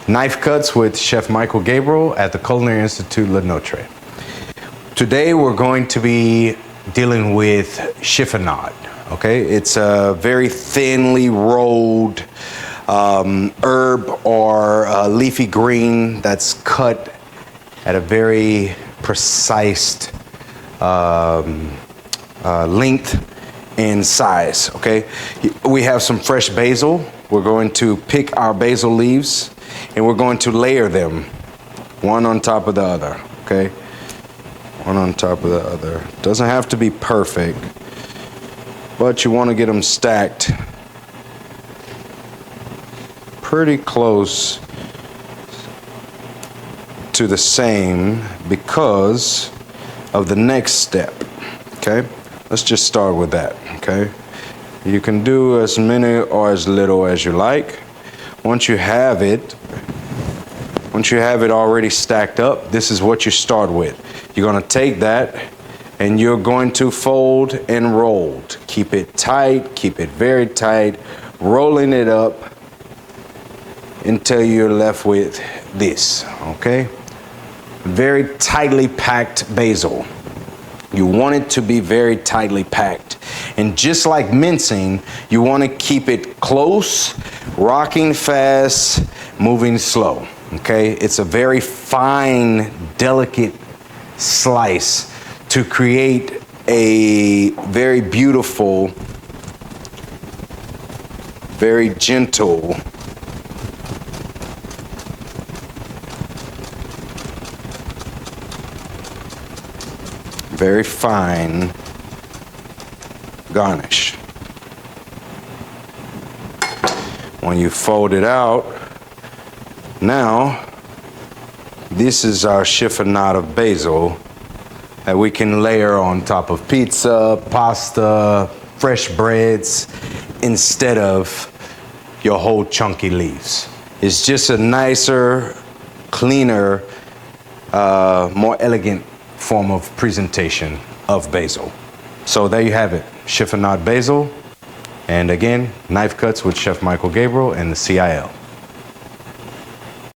Knife Cuts with Chef Michael Gabriel at the Culinary Institute, Lenotre. Today we're going to be dealing with chiffonade, okay? It's a very thinly rolled herb or leafy green that's cut at a very precise length and size, okay? We have some fresh basil. We're going to pick our basil leaves and we're going to layer them one on top of the other, okay? One on top of the other. Doesn't have to be perfect, but you want to get them stacked pretty close to the same because of the next step, okay? Let's just start with that, okay? You can do as many or as little as you like. Once you have it already stacked up, this is what you start with. You're gonna take that and you're going to fold and roll. Keep it tight, keep it very tight, rolling it up until you're left with this, okay? Very tightly packed basil. You want it to be very tightly packed. And just like mincing, you want to keep it close, rocking fast, moving slow, okay? It's a very fine, delicate slice to create a very beautiful, very gentle, very fine garnish. When you fold it out, now this is our chiffonade of basil that we can layer on top of pizza, pasta, fresh breads instead of your whole chunky leaves. It's just a nicer, cleaner, more elegant form of presentation of basil. So there you have it, chiffonade basil, and again, Knife Cuts with Chef Michael Gabriel and the CIL.